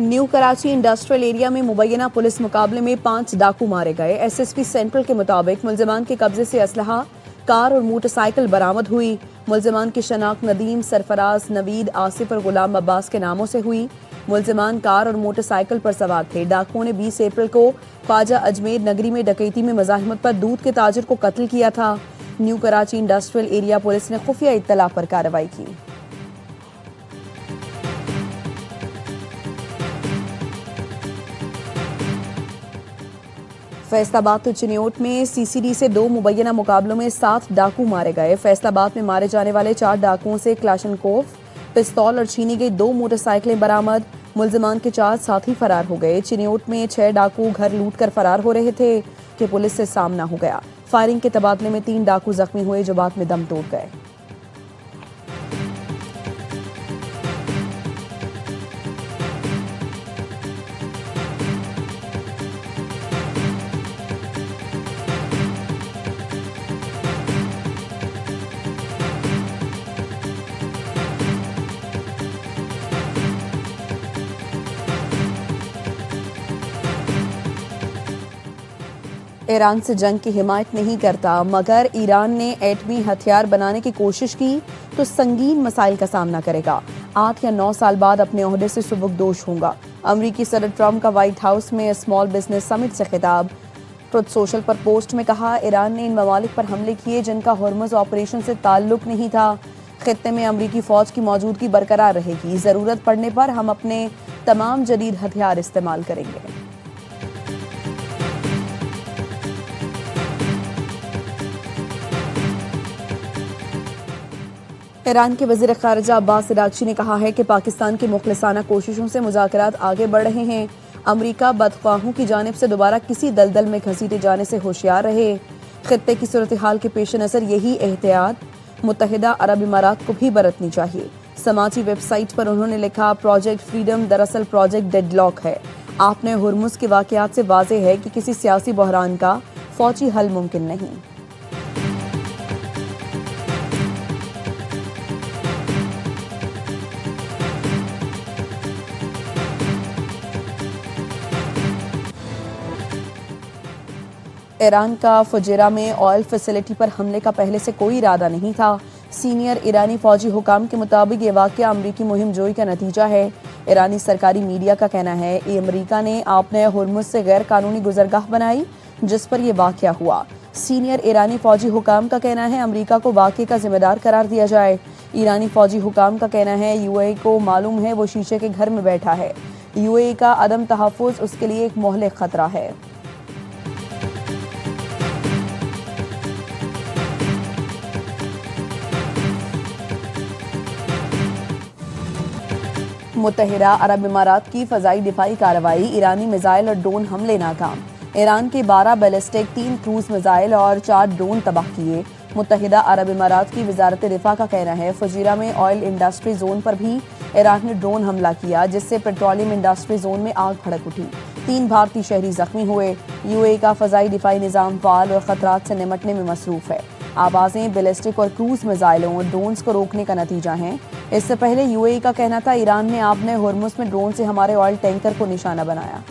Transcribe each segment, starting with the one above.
New Karachi industrial area में मुबैना police मुकाबले में 5 डाकू मारे गए। एसएसपी सेंट्रल के मुताबिक मुल्जिमान के कब्जे से असलहा, कार और मोटरसाइकिल बरामद हुई। मुल्जिमान की शनाख्त नदीम, सरफराज, नवीद, आसिफ और गुलाम अब्बास के नामों से हुई। मुल्जिमान कार और मोटरसाइकिल पर सवार थे। डाकुओं ने 20 अप्रैल को ख्वाजा अजमेर नगरी में डकैती में मज़ाहमत पर दूध के ताजिर को कत्ल किया था। New Karachi industrial area police ने खुफिया इत्तला पर कार्रवाई की। फैसलाबाद और चिन्योट में सीसीडी से 2 मुबैना मुकाबलों में 7 डाकू मारे गए। फैसलाबाद में मारे जाने वाले 4 डाकुओं से क्लाशनकोव, पिस्तौल और छीनी गई 2 मोटरसाइकिलें बरामद। मुल्जिमान के 4 साथी फरार हो गए। चिन्योट में 6 डाकू घर लूट कर फरार हो रहे थे कि पुलिस से सामना हो गया। फायरिंग के तबादले में 3 डाकू जख्मी हुए जो बाद में दम तोड़ गए। ईरान से जंग की हिमायत नहीं करता, मगर ईरान ने एटमी हथियार बनाने की कोशिश की तो संगीन मसाइल का सामना करेगा। 8 या 9 साल बाद अपने ओहदे से सुबुकदोश होगा। अमरीकी सदर ट्रंप का व्हाइट हाउस में स्मॉल बिजनेस समिट से खिताब। ट्रुथ सोशल पर पोस्ट में कहा, ईरान ने इन ममालिक पर हमले किए जिनका हुर्मुज़ ऑपरेशन से ताल्लुक नहीं था। खित्ते में अमरीकी फौज की मौजूदगी बरकरार रहेगी। ज़रूरत पड़ने पर हम अपने तमाम जदीद हथियार इस्तेमाल करेंगे। ईरान के वज़ीर ख़ारिजा अब्बास इराक़ची ने कहा है कि पाकिस्तान की मुखलिसाना कोशिशों से मुज़ाकरात आगे बढ़ रहे हैं। अमरीका बदख्वाहों की जानिब से दोबारा किसी दलदल में घसीटे जाने से होशियार रहे। खित्ते की सूरत हाल के पेश नज़र यही एहतियात मुत्तहिदा अरब इमारात को भी बरतनी चाहिए। समाजी वेबसाइट पर उन्होंने लिखा, प्रोजेक्ट फ्रीडम दरअसल प्रोजेक्ट डेडलॉक है। आपने हुर्मुज़ के वाक़यात से वाज़ेह है कि किसी सियासी बहरान का फ़ौजी हल मुमकिन नहीं। ईरान का फुजेरा में ऑयल फैसिलिटी पर हमले का पहले से कोई इरादा नहीं था। सीनियर ईरानी फौजी हुकाम के मुताबिक ये वाक़या अमरीकी मुहिम जोई का नतीजा है। ईरानी सरकारी मीडिया का कहना है कि अमरीका ने आपने हुर्मुज़ से गैर कानूनी गुजरगाह बनाई जिस पर यह वाक़या हुआ। सीनियर ईरानी फौजी हुकाम का कहना है अमरीका को वाक़े का जिम्मेदार करार दिया जाए। ईरानी फौजी हुकाम का कहना है यूएई को मालूम है वो शीशे के घर में बैठा है। यूएई का अदम तहफ़्फ़ुज़ उसके लिए एक मोहलिक ख़तरा है। मुत्तहिदा अरब इमारात की फ़ज़ाई दिफाई कार्रवाई, ईरानी मिसाइल और ड्रोन हमले नाकाम। ईरान के 12 बैलिस्टिक, 3 क्रूज मिसाइल और 4 ड्रोन तबाह किए। मुत्तहिदा अरब इमारात की वजारत दिफा का कहना है फुजीरा में ऑयल इंडस्ट्री जोन पर भी ईरान ने ड्रोन हमला किया जिससे पेट्रोलियम इंडस्ट्री जोन में आग भड़क उठी। 3 भारतीय शहरी जख्मी हुए। यूएई का फ़ज़ाई दिफाई निज़ाम फ़ाल और ख़तरात से निमटने में मसरूफ़ है। आवाज़ें बैलिस्टिक और क्रूज मिसाइलों और ड्रोन्स को रोकने का नतीजा हैं। इससे पहले यूएई का कहना था ईरान ने आपने हुर्मुज़ में ड्रोन से हमारे ऑयल टैंकर को निशाना बनाया।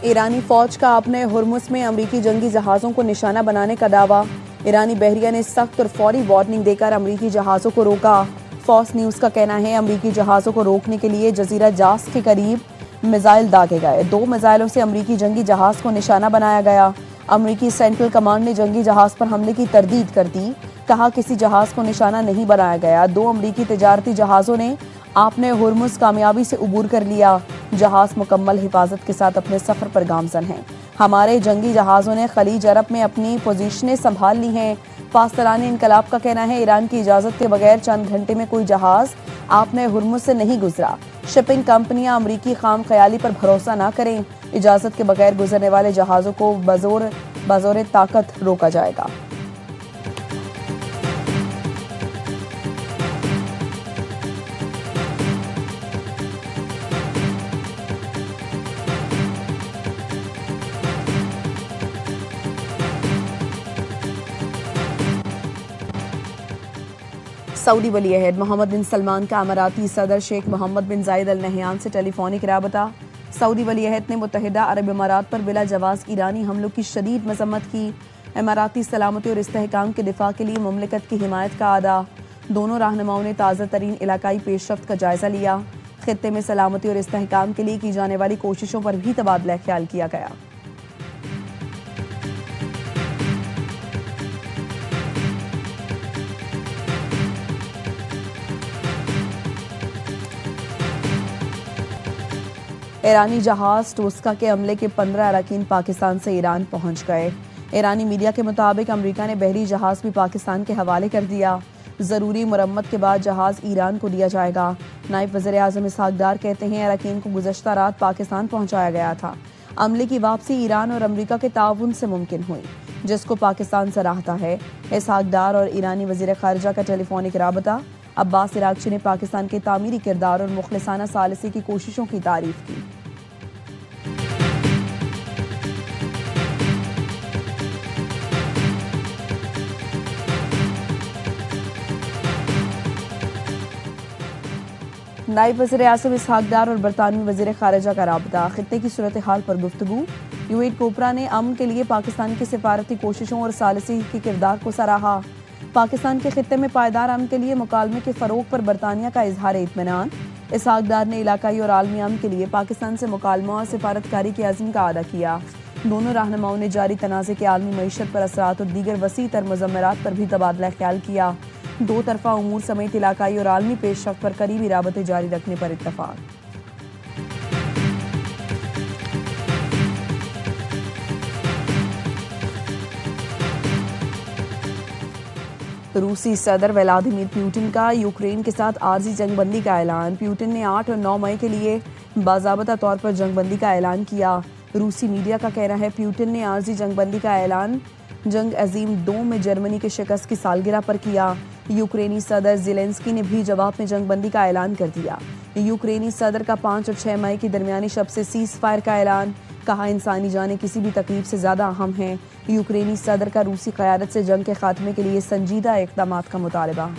ईरानी फौज का अपने हुर्मुज़ में अमरीकी जंगी जहाज़ों को निशाना बनाने का दावा। ईरानी बहरिया ने सख्त और फौरी वार्निंग देकर अमरीकी जहाज़ों को रोका। फॉक्स न्यूज़ का कहना है अमरीकी जहाज़ों को रोकने के लिए जजीरा जास के करीब मिसाइल दागे गए। 2 मिसाइलों से अमरीकी जंगी जहाज़ को निशाना बनाया गया। अमरीकी सेंट्रल कमांड ने जंगी जहाज़ पर हमले की तरदीद कर दी। कहा किसी जहाज़ को निशाना नहीं बनाया गया। 2 अमरीकी तिजारती जहाज़ों ने आपने हुर्मुज़ कामयाबी से उबूर कर लिया। जहाज़ मुकम्मल हिफाजत के साथ अपने सफ़र पर गामज़न हैं। हमारे जंगी जहाज़ों ने खलीज अरब में अपनी पोजीशनें संभाल ली हैं। पासदाराने इनकलाब का कहना है ईरान की इजाज़त के बगैर चंद घंटे में कोई जहाज़ आपने हुर्मुज़ से नहीं गुजरा। शिपिंग कंपनियां अमरीकी खाम ख्याली पर भरोसा ना करें। इजाज़त के बगैर गुजरने वाले जहाज़ों को बज़ोर ताकत रोका जाएगा। सऊदी वली अहद मोहम्मद बिन सलमान का अमाराती सदर शेख मोहम्मद बिन जायद अल नहयान से टेलीफोनिक राबता। सऊदी वली अहद ने मुत्तहिदा अरब इमारात पर बिला जवाज ईरानी हमलों की शदीद मजम्मत की। इमाराती सलामती और इस्तेहकाम के दिफा के लिए मुमलिकत की हिमायत का अदा। दोनों रहनुमाओं ने ताज़ा तरीन इलाकाई पेशरफ्त का जायजा लिया। खित्ते में सलामती और इस्तेहकाम के लिए की जाने वाली कोशिशों पर भी तबादला ख्याल किया गया। ईरानी जहाज टोस्का के हमले के 15 अरकान पाकिस्तान से ईरान पहुंच गए। ईरानी मीडिया के मुताबिक अमेरिका ने बहरी जहाज भी पाकिस्तान के हवाले कर दिया। ज़रूरी मुरम्मत के बाद जहाज ईरान को दिया जाएगा। नायब वज़ीर आज़म इसहाक डार कहते हैं अरकान को गुज़श्ता रात पाकिस्तान पहुंचाया गया था। अमले की वापसी ईरान और अमेरिका के ताउन से मुमकिन हुई, जिसको पाकिस्तान सराहता है। इसहाक डार और ईरानी वज़ीर ख़ारिजा का टेलीफोनिक राबता। अब्बास इराक़ची ने पाकिस्तान के तामीरी किरदार और मुखलिसाना सालिसी की कोशिशों की तारीफ की। नायब वज़ीर आज़म इसहाक डार और बरतानवी वज़ीर ख़ारिजा का राबता। खित्ते की सूरत हाल पर गुफ्तगू। यूएट कोपरा ने अमन के लिए पाकिस्तान की सिफारती कोशिशों और सालिसी के किरदार को सराहा। पाकिस्तान के खित्ते में पायदार अमन के लिए मुकालमे के फ़रोग पर बरतानिया का इजहार इत्मीनान। इसहाक डार ने इलाकाई और आलमी अमन के लिए पाकिस्तान से मुकालमा और सिफारतकारी के अज़्म का अदा किया। दोनों रहनुमाओं ने जारी तनाज़े के आलमी मईशत पर असरात और दीगर वसी तर मुज़म्मरात पर भी तबादला ख्याल किया। दो तरफा उमूर समेत इलाकाई और आलमी पेशरफ्त पर करीबी राबते जारी रखने पर इत्तफाक। रूसी सदर व्लादिमीर पुतिन का यूक्रेन के साथ आर्जी जंगबंदी का ऐलान। पुतिन ने 8 और 9 मई के लिए बाज़ाबता तौर पर जंगबंदी का ऐलान किया। रूसी मीडिया का कहना है पुतिन ने आर्जी जंगबंदी का ऐलान जंग अजीम 2 में जर्मनी के शिकस्त की सालगिरह पर किया। यूक्रेनी सदर ज़ेलेंस्की ने भी जवाब में जंगबंदी का ऐलान कर दिया। यूक्रेनी सदर का 5 और 6 मई की दरमियानी शब से सीज़ फायर का ऐलान। कहा इंसानी जानें किसी भी तकलीफ से ज़्यादा अहम हैं। यूक्रेनी सदर का रूसी क़यादत से जंग के खात्मे के लिए संजीदा इक़दामात का मुतालबा।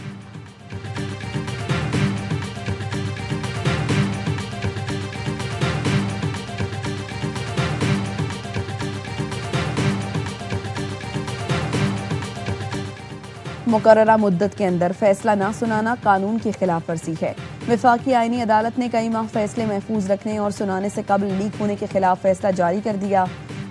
मुकर्ररा मुद्दत के अंदर फैसला ना सुनाना कानून की खिलाफ वर्जी है। वफाकी आईनी अदालत ने कई माह फैसले महफूज रखने और सुनाने से कबल लीक होने के खिलाफ फैसला जारी कर दिया।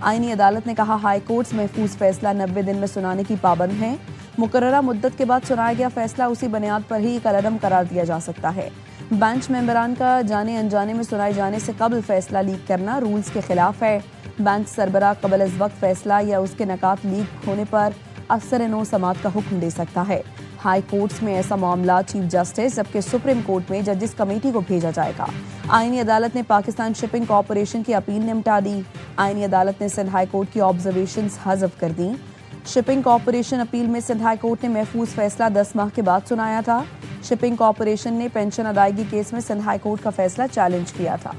आईनी अदालत ने कहा हाई कोर्ट्स महफूज फैसला 90 दिन में सुनाने की पाबंद है। मुकर्ररा मुद्दत के बाद सुनाया गया फैसला उसी बुनियाद पर ही कलअदम करार दिया जा सकता है। बेंच मेंबरान का जाने अनजाने में सुनाए जाने से कबल फैसला लीक करना रूल्स के खिलाफ है। बेंच सरबराह कबल अज़ वक्त फैसला या उसके नकात लीक होने पर असर नो समात का हुक्म दे सकता है। हाई कोर्ट्स में ऐसा मामला चीफ जस्टिस जबकि सुप्रीम कोर्ट में जजिस कमेटी को भेजा जाएगा। आईनी अदालत ने पाकिस्तान शिपिंग कॉरपोरेशन की अपील निपटा दी। आईनी अदालत ने सिंध हाई कोर्ट की ऑब्जर्वेशंस हज़फ कर दी। शिपिंग कॉरपोरेशन अपील में सिंध हाई कोर्ट ने महफूज फैसला 10 माह के बाद सुनाया था। शिपिंग कॉरपोरेशन ने पेंशन अदायगी केस में सिंध हाई कोर्ट का फैसला चैलेंज किया था।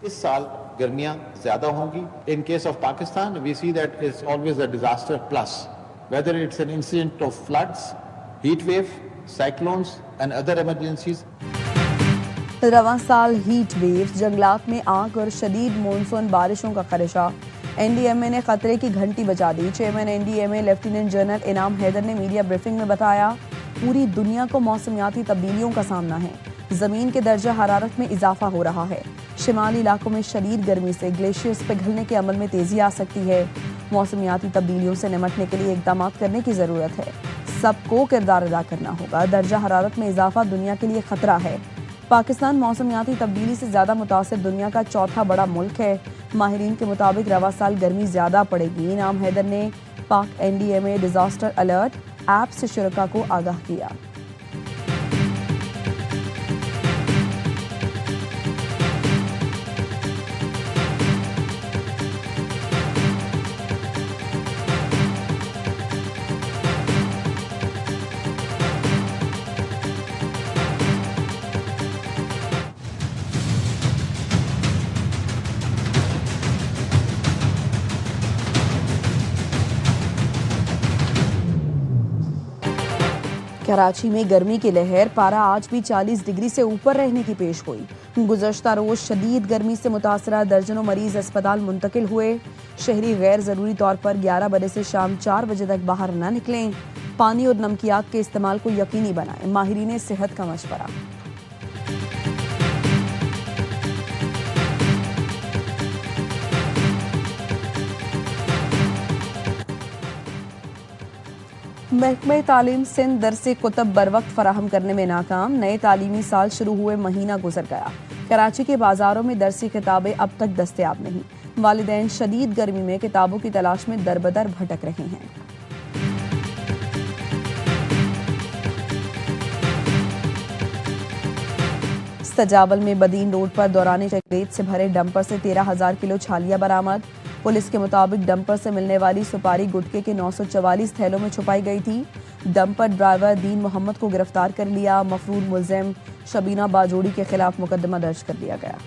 इस साल गर्मियां ज्यादा होंगी। In case of Pakistan we see that it's always a disaster plus, whether it's an incident of floods, heat wave, cyclones and other emergencies. रवां साल हीट वेव, जंगलात में आग और शदीद मानसून बारिशों का खदशा। एनडीएमए ने खतरे की घंटी बजा दी। चेयरमैन एनडीएमए लेफ्टिनेंट जनरल इनाम हैदर ने मीडिया ब्रीफिंग में बताया पूरी दुनिया को मौसमियाती तब्दीलियों का सामना है। जमीन के दर्जा हरारत में इजाफा हो रहा है। शिमाली इलाकों में शदीद गर्मी से ग्लेशियर्स पिघलने के अमल में तेजी आ सकती है। मौसमियाती तब्दीलियों से निमटने के लिए इक़दाम करने की ज़रूरत है। सबको किरदार अदा करना होगा। दर्जा हरारत में इजाफा दुनिया के लिए खतरा है। पाकिस्तान मौसमियाती तब्दीली से ज़्यादा मुतासिर दुनिया का चौथा बड़ा मुल्क है। माहिरीन के मुताबिक रवा साल गर्मी ज़्यादा पड़ेगी। इनाम हैदर ने पाक एनडीएमए डिजास्टर अलर्ट ऐप से शुरका को आगाह किया। कराची में गर्मी की लहर, पारा आज भी 40 डिग्री से ऊपर रहने की पेश गोई। गुज़श्ता रोज शदीद गर्मी से मुतासरा दर्जनों मरीज अस्पताल मुंतकिल हुए। शहरी गैर ज़रूरी तौर पर 11 बजे से शाम 4 बजे तक बाहर न निकलें। पानी और नमकियात के इस्तेमाल को यकीनी बनाएं, माहिरीन सेहत का मशवरा। महकमे तालीम सिंध दरसे कुतब बर वक्त फराहम करने में नाकाम। नए तालीमी साल शुरू हुए महीना गुजर गया। कराची के बाजारों में दरसी किताबें अब तक दस्तयाब नहीं। वालिदैन शदीद गर्मी में किताबों की तलाश में दरबदर भटक रहे हैं। सजावल में बदीन रोड पर दौरान चकरेट से भरे डंपर से 13,000 किलो छालिया बरामद। पुलिस के मुताबिक डंपर से मिलने वाली सुपारी गुटके के 944 थैलों में छुपाई गई थी। डंपर ड्राइवर दीन मोहम्मद को गिरफ्तार कर लिया। मफरूर मुलजिम शबीना बाजोड़ी के खिलाफ मुकदमा दर्ज कर लिया गया।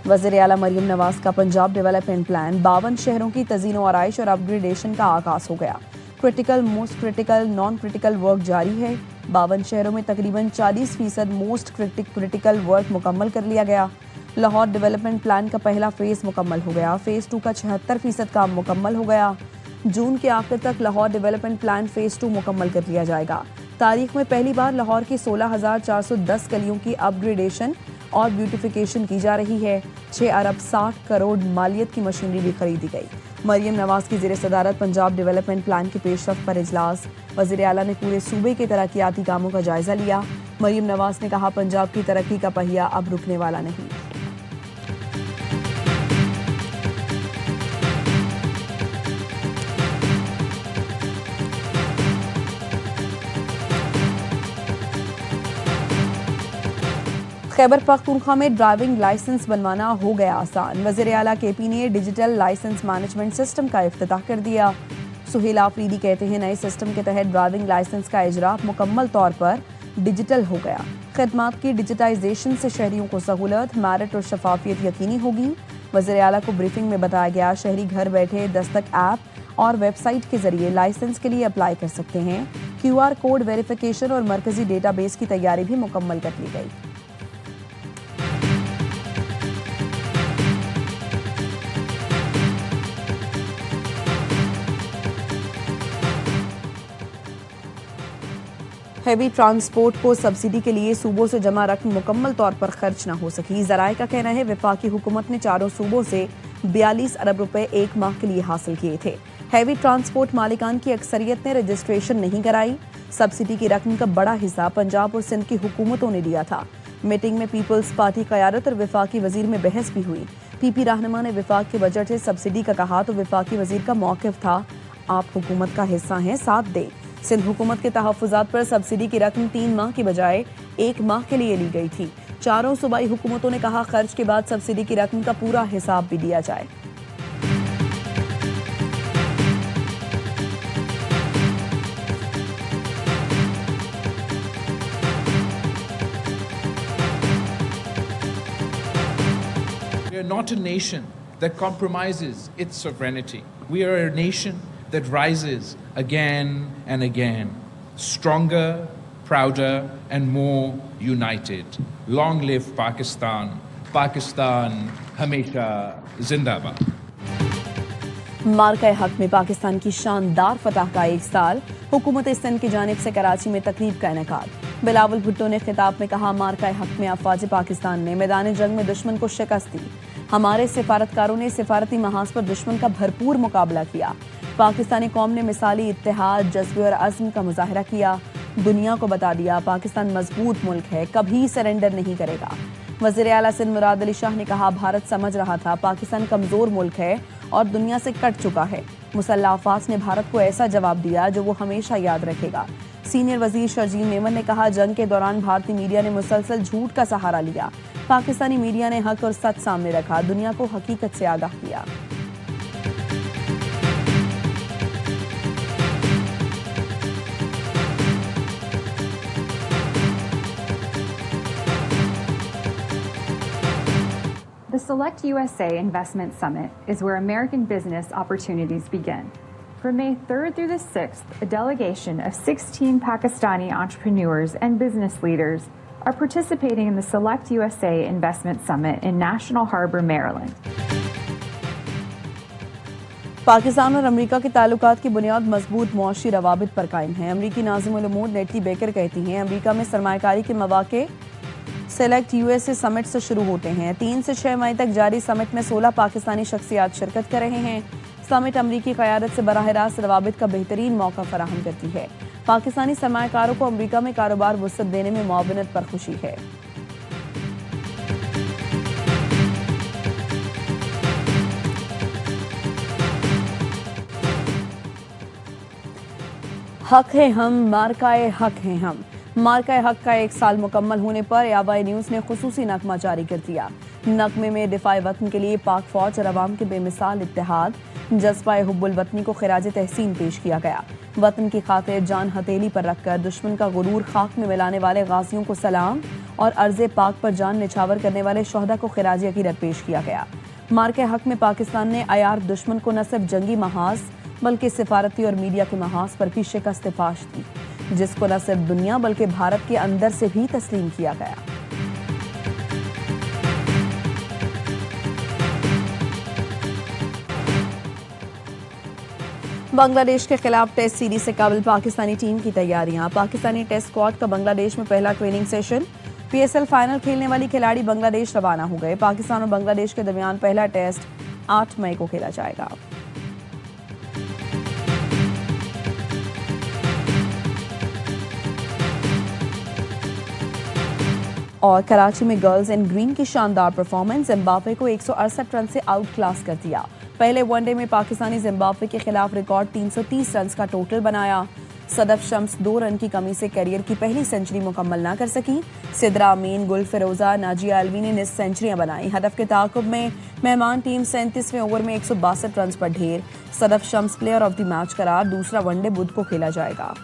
वज़ीर आला मरियम नवाज का पंजाब डेवलपमेंट प्लान 52 शहरों की तज़ीनो आराइश और अपग्रेडेशन का आगाज हो गया। Critical, most critical, non critical work जारी है। 52 शहरों में तकरीबन 40% मोस्ट क्रिटिकल वर्क मुकम्मल कर लिया गया। लाहौर डेवलपमेंट प्लान का पहला फेज मुकम्मल हो गया। फेज 2 का 76% काम मुकम्मल हो गया। जून के आखिर तक लाहौर डेवलपमेंट प्लान फेज 2 मुकम्मल कर लिया जाएगा। तारीख में पहली बार लाहौर की 16,410 गलियों की अपग्रेडेशन और ब्यूटिफिकेशन की जा रही है। 6 अरब 60 करोड़ मालियत की मशीनरी भी खरीदी गई। मरियम नवाज की ज़ेर सदारत पंजाब डेवलपमेंट प्लान की पेशरफ्त पर इजलास। वज़ीर आला ने पूरे सूबे के तरक्याती कामों का जायजा लिया। मरियम नवाज ने कहा, पंजाब की तरक्की का पहिया अब रुकने वाला नहीं। खैबर पख्तूनख्वा में ड्राइविंग लाइसेंस बनवाना हो गया आसान। वज़ीर आला केपी ने डिजिटल लाइसेंस मैनेजमेंट सिस्टम का इफ्तिताह कर दिया। सुहेल आफरीदी कहते हैं, नए सिस्टम के तहत ड्राइविंग लाइसेंस का इजरा मुकम्मल तौर पर डिजिटल हो गया। खदमात की डिजिटाइजेशन से शहरियों को सहूलत, मेरिट और शफाफियत यकीनी होगी। वज़ीर आला को ब्रीफिंग में बताया गया, शहरी घर बैठे दस्तक ऐप और वेबसाइट के जरिए लाइसेंस के लिए अप्लाई कर सकते हैं। QR कोड वेरिफिकेशन और मरकजी डेटाबेस की तैयारी भी मुकम्मल कर ली गई। हैवी ट्रांसपोर्ट को सब्सिडी के लिए सूबों से जमा रकम मुकम्मल तौर पर खर्च न हो सकी। ज़राए का कहना है, वफाकी हुकूमत ने चारों सूबों से 42 अरब रुपए एक माह के लिए हासिल किए थे। हैवी ट्रांसपोर्ट मालिकान की अक्सरियत ने रजिस्ट्रेशन नहीं कराई। सब्सिडी की रकम का बड़ा हिस्सा पंजाब और सिंध की हुकूमतों ने दिया था। मीटिंग में पीपल्स पार्टी क़यादत और वफाकी वजीर में बहस भी हुई। PP रहनुमा ने वफाक के बजट से सब्सिडी का कहा तो वफाकी वजीर का मौक़िफ़ था, आप हुकूमत का हिस्सा हैं, साथ दें। सिंध हुकूमत के तहफ़्फ़ुज़ात पर सब्सिडी की रकम 3 माह की बजाय 1 माह के लिए ली गई थी। चारों सूबाई हुकूमतों ने कहा, खर्च के बाद सब्सिडी की रकम का पूरा हिसाब भी दिया जाए। We are not a nation that compromises its sovereignty. We are a nation that rises again and again, stronger, prouder, and more united. Long live Pakistan! Pakistan, हमेशा जिंदाबाद। मार्का हक में पाकिस्तान की शानदार फतह का 1 साल। हुकूमत सिंध की जानिब से कराची में तकरीब का इनेकाद। बिलावल भुट्टो ने खिताब में कहा, मार्का हक में अफवाज पाकिस्तान ने मैदान जंग में दुश्मन को शिकस्त दी। हमारे सिफारतकारों ने सिफारती महाज पर दुश्मन का भरपूर मुकाबला किया। पाकिस्तानी कौम ने मिसाली इत्तेहाद, जज्बे और अज़्म का मुजाहरा किया। दुनिया को बता दिया, पाकिस्तान मजबूत मुल्क है, कभी सरेंडर नहीं करेगा। वज़ीर आला सिंध मुराद अली शाह ने कहा, भारत समझ रहा था पाकिस्तान कमज़ोर मुल्क है और दुनिया से कट चुका है। मुसल्लह अफ़वाज ने भारत को ऐसा जवाब दिया जो वो हमेशा याद रखेगा। सीनियर वज़ीर शर्जील मेमन ने कहा, जंग के दौरान भारतीय मीडिया ने मुसलसल झूठ का सहारा लिया। पाकिस्तानी मीडिया ने हक और सच सामने रखा, दुनिया को हकीकत से आगाह किया। The Select USA Investment Summit is where American business opportunities begin. From May 3rd through the 6th, a delegation of 16 Pakistani entrepreneurs and business leaders are participating in the Select USA Investment Summit in National Harbor, Maryland. Pakistan और America के ताल्लुकात की बुनियाद मजबूत मुआशी रवाबित पर कायम है। अमरीकी नाज़िमुल उमूर नेटली बेकर कहती हैं अमरीका में सरमायाकारी के मौके सेलेक्ट यूएसए समिट से शुरू होते हैं। 3 से 6 मई तक जारी समिट में 16 पाकिस्तानी शख्सियात शिरकत कर रहे हैं। समिट अमरीकी क़यादत से बराह रास्त रवाबित का बेहतरीन मौका फराहम करती है। पाकिस्तानी सरमायाकारों को अमरीका में कारोबार वुसअत देने में मुआवनत पर खुशी है। हक है हम, मार्काए हक हैं हम। मार्काए हक का 1 साल मुकम्मल होने पर याबाई न्यूज़ ने खुसूसी नगमा जारी कर दिया। नगमे में दिफाए वतन के लिए पाक फौज और अवाम के बेमिसाल इत्तेहाद, जज्बा हुब्बुल वतनी को खिराज तहसीन पेश किया गया। वतन की खातिर जान हथेली पर रखकर दुश्मन का गुरूर खाक में मिलाने वाले गाजियों को सलाम और अर्ज़े पाक पर जान निछावर करने वाले शोहदा को खिराज अकीदत पेश किया गया। मार्काए हक में पाकिस्तान ने अयार दुश्मन को न सिर्फ जंगी महाज बल्कि सिफारती और मीडिया के महाज पर भी शिकस्त फाश दी, जिसको न सिर्फ दुनिया बल्कि भारत के अंदर से भी तस्लीम किया गया। बांग्लादेश के खिलाफ टेस्ट सीरीज से काबिल पाकिस्तानी टीम की तैयारियां। पाकिस्तानी टेस्ट स्क्वाड का बांग्लादेश में पहला ट्रेनिंग सेशन। पीएसएल फाइनल खेलने वाली खिलाड़ी बांग्लादेश रवाना हो गए। पाकिस्तान और बांग्लादेश के दरमियान पहला टेस्ट 8 मई को खेला जाएगा। और कराची में गर्ल्स इन ग्रीन की शानदार परफॉर्मेंस, जिम्बाब्वे को 168 रन से आउट क्लास कर दिया। पहले वनडे में पाकिस्तानी जिम्बाब्वे के खिलाफ रिकॉर्ड 330 रन का टोटल बनाया। सदफ शम्स 2 रन की कमी से करियर की पहली सेंचुरी मुकम्मल न कर सकी। सिद्रा अमीन, गुल फिरोजा, नाजिया अलवी ने 9 सेंचुरियां बनाई। हदफ के ताक़ुब में मेहमान टीम 37वें ओवर में 162 रन पर ढेर। Sadaf Shams player of the match करार। दूसरा वनडे बुध को खेला जाएगा।